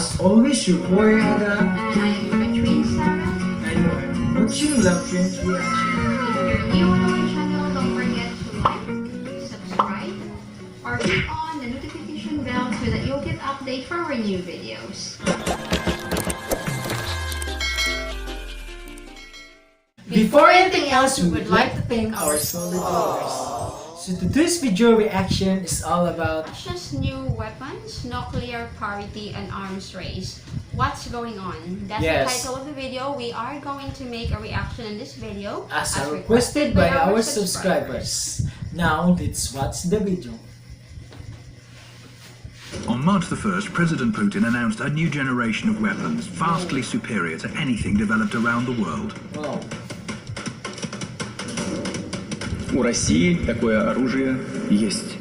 Always your boy Ada. And I am between Sarah. And watching Love Trends Reaction. If you're new on our channel, don't forget to like, subscribe, or click on the notification bell so that you'll get updates for our new videos. Before anything else, we would like to thank our solid viewers. So today's video reaction is all about Russia's new weapons, nuclear parity, and arms race. What's going on? That's Yes. the title of the video. We are going to make a reaction in this video as requested by our subscribers. Now let's watch the video. On March the 1st, President Putin announced a new generation of weapons vastly superior to anything developed around the world. Wow. У России такое оружие есть.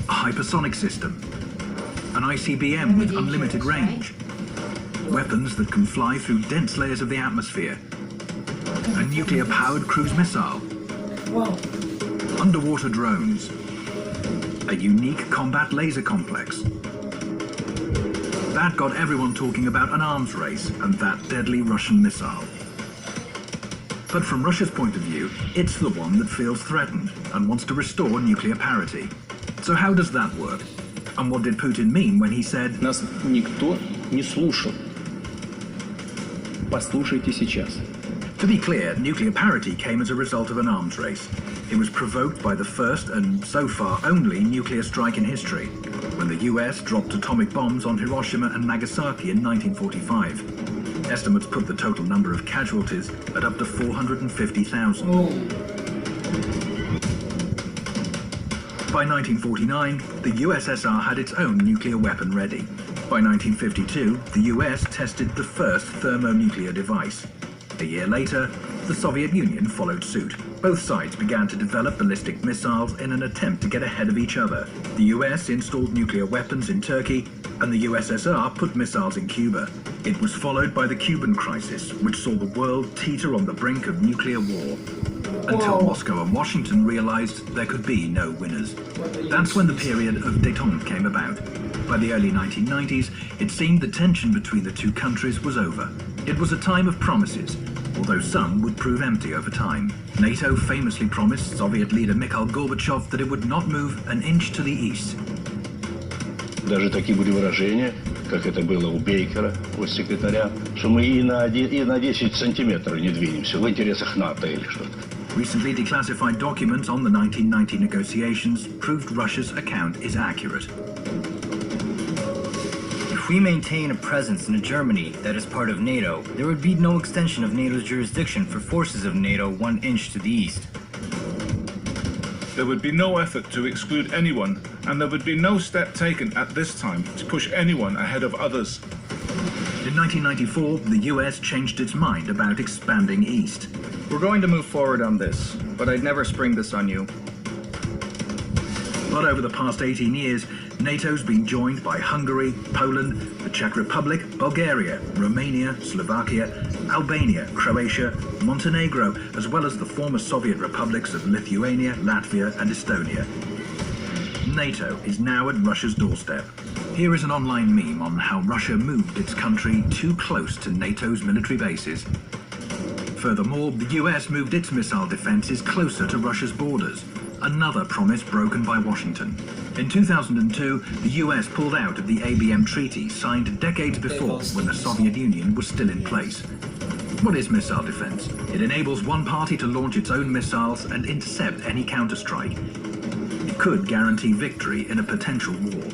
A hypersonic system, an ICBM with unlimited range, weapons that can fly through dense layers of the atmosphere, a nuclear-powered cruise missile, Wow. underwater drones, a unique combat laser complex. That got everyone talking about an arms race and that deadly Russian missile. But from Russia's point of view, it's the one that feels threatened and wants to restore nuclear parity. So how does that work? And what did Putin mean when he said, Нас никто не слушал. Послушайте сейчас. To be clear, nuclear parity came as a result of an arms race. It was provoked by the first and so far only nuclear strike in history, when the US dropped atomic bombs on Hiroshima and Nagasaki in 1945. Estimates put the total number of casualties at up to 450,000. Oh. By 1949, the USSR had its own nuclear weapon ready. By 1952, the US tested the first thermonuclear device. A year later, the Soviet Union followed suit. Both sides began to develop ballistic missiles in an attempt to get ahead of each other. The US installed nuclear weapons in Turkey, and the USSR put missiles in Cuba. It was followed by the Cuban crisis, which saw the world teeter on the brink of nuclear war. Until Moscow and Washington realized there could be no winners. That's when the period of détente came about. By the early 1990s, it seemed the tension between the two countries was over. It was a time of promises, although some would prove empty over time. NATO famously promised Soviet leader Mikhail Gorbachev that it would not move an inch to the east. Даже такие были выражения, как это было у Бейкера, у секретаря, что мы и на 10 сантиметров не двинемся в интересах НАТО или что-то. Recently declassified documents on the 1990 negotiations proved Russia's account is accurate. If we maintain a presence in Germany that is part of NATO, there would be no extension of NATO's jurisdiction for forces of NATO 1 inch to the east. There would be no effort to exclude anyone, and there would be no step taken at this time to push anyone ahead of others. In 1994, the US changed its mind about expanding east. We're going to move forward on this, but I'd never spring this on you. But over the past 18 years, NATO's been joined by Hungary, Poland, the Czech Republic, Bulgaria, Romania, Slovakia, Albania, Croatia, Montenegro, as well as the former Soviet republics of Lithuania, Latvia, and Estonia. NATO is now at Russia's doorstep. Here is an online meme on how Russia moved its country too close to NATO's military bases. Furthermore, the US moved its missile defenses closer to Russia's borders, another promise broken by Washington. In 2002, the US pulled out of the ABM treaty signed decades before when the Soviet Union was still in place. What is missile defense? It enables one party to launch its own missiles and intercept any counterstrike. It could guarantee victory in a potential war.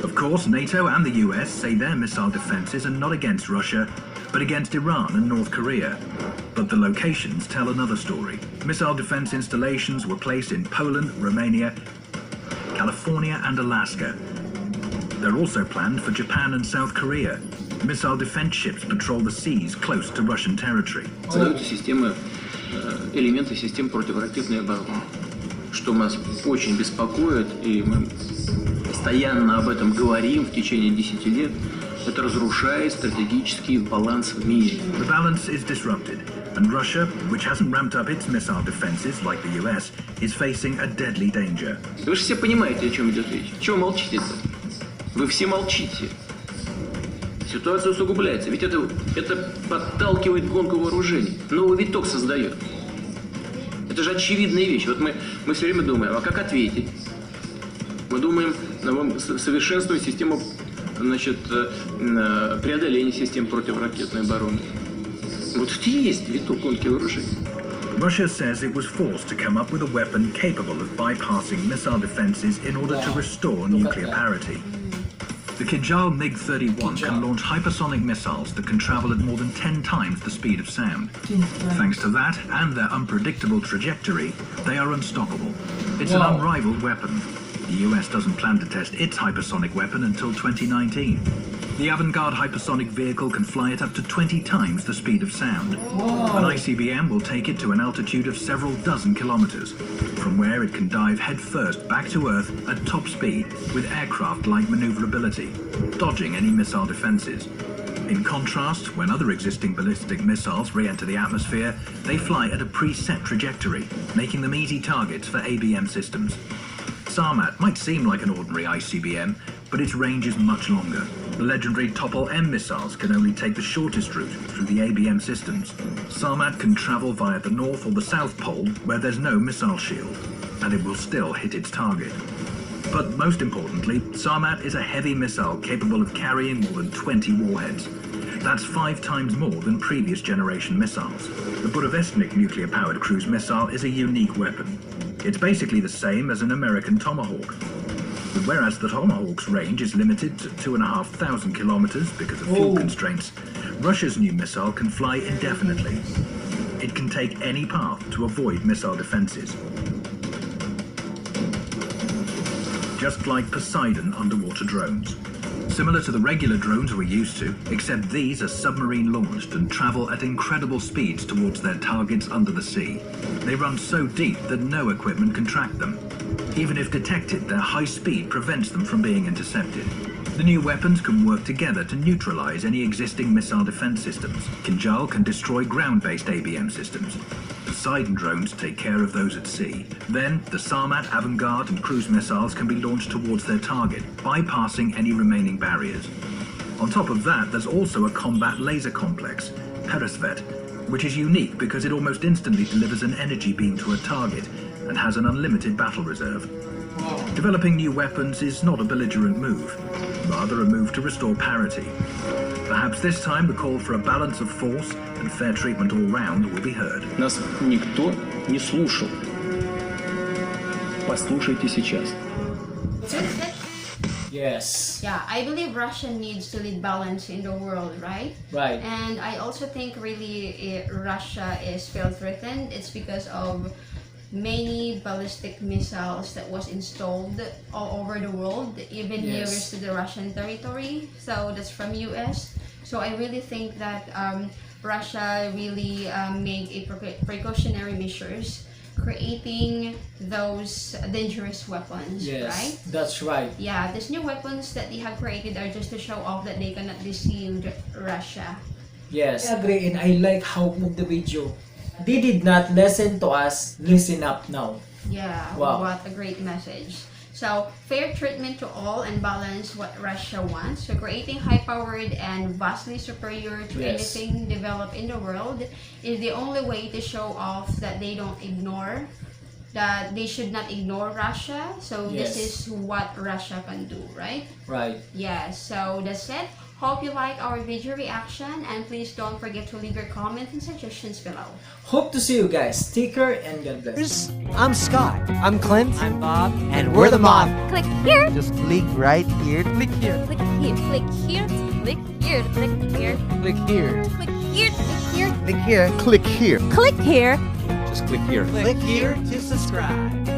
Of course, NATO and the US say their missile defenses are not against Russia, but against Iran and North Korea. But the locations tell another story. Missile defense installations were placed in Poland, Romania, California, and Alaska. They're also planned for Japan and South Korea. Missile defense ships patrol the seas close to Russian territory. Создаются системы, элементы систем противоракетной обороны, что нас очень беспокоит, и мы постоянно об этом говорим в течение 10 лет. Это разрушает стратегический баланс в мире. The balance is disrupted, and Russia, which hasn't ramped up its missile defenses like the US, is facing a deadly danger. Вы же все понимаете, о чем идет речь. Чего молчите-то? Вы все молчите. Ситуация усугубляется. Ведь это подталкивает гонку вооружений. Новый виток создает. Это же очевидная вещь. Вот мы все время думаем, а как ответить? Мы думаем, совершенствовать систему, значит, преодоления систем противоракетной обороны. Вот это и есть виток гонки вооружений. Russia says it was forced to come up with a weapon capable of bypassing missile defenses in order to restore nuclear parity. The Kinjal MiG-31 can launch hypersonic missiles that can travel at more than 10 times the speed of sound. Thanks to that and their unpredictable trajectory, they are unstoppable. It's an unrivaled weapon. The US doesn't plan to test its hypersonic weapon until 2019. The avant-garde hypersonic vehicle can fly at up to 20 times the speed of sound. An ICBM will take it to an altitude of several dozen kilometers, from where it can dive headfirst back to Earth at top speed with aircraft-like maneuverability, dodging any missile defenses. In contrast, when other existing ballistic missiles re-enter the atmosphere, they fly at a preset trajectory, making them easy targets for ABM systems. Sarmat might seem like an ordinary ICBM, but its range is much longer. The legendary Topol-M missiles can only take the shortest route through the ABM systems. Sarmat can travel via the North or the South Pole, where there's no missile shield, and it will still hit its target. But most importantly, Sarmat is a heavy missile capable of carrying more than 20 warheads. That's 5 times more than previous generation missiles. The Budovestnik nuclear-powered cruise missile is a unique weapon. It's basically the same as an American Tomahawk. But whereas the Tomahawk's range is limited to 2,500 kilometers because of fuel constraints, Russia's new missile can fly indefinitely. It can take any path to avoid missile defenses. Just like Poseidon underwater drones. Similar to the regular drones we're used to, except these are submarine launched and travel at incredible speeds towards their targets under the sea. They run so deep that no equipment can track them. Even if detected, their high speed prevents them from being intercepted. The new weapons can work together to neutralize any existing missile defense systems. Kinjal can destroy ground-based ABM systems. Poseidon drones take care of those at sea. Then, the Sarmat, Avangard and cruise missiles can be launched towards their target, bypassing any remaining barriers. On top of that, there's also a combat laser complex, Peresvet, which is unique because it almost instantly delivers an energy beam to a target and has an unlimited battle reserve. Developing new weapons is not a belligerent move, rather a move to restore parity. Perhaps this time the call for a balance of force and fair treatment all round will be heard. Нас никто не слушал. Послушайте сейчас. Yes. Yeah, I believe Russia needs to lead balance in the world, right? Right. And I also think really Russia is fail-threatened. It's because of many ballistic missiles that was installed all over the world, even nearest to the Russian territory. So that's from US. So I really think that Russia really made a precautionary measures creating those dangerous weapons, right? That's right. Yeah, these new weapons that they have created are just to show off that they cannot deceive Russia. Yes, I agree, and I like how in the video they did not listen to us. Listen up now. Yeah, wow. What a great message. So, fair treatment to all and balance what Russia wants. So, creating high-powered and vastly superior to anything developed in the world is the only way to show off that they don't ignore, that they should not ignore Russia. So, this is what Russia can do, right? Right. Yeah, so that's it. Hope you like our video reaction and please don't forget to leave your comments and suggestions below. Hope to see you guys. Take care and God bless. I'm Scott. I'm Clint. I'm Bob. And we're the mob. Click here. Just click right here. Click here. Click here. Click here. Click here. Click here. Click here. Click here. Click here. Click here. Click here. Click here. Just click here. Click here to subscribe.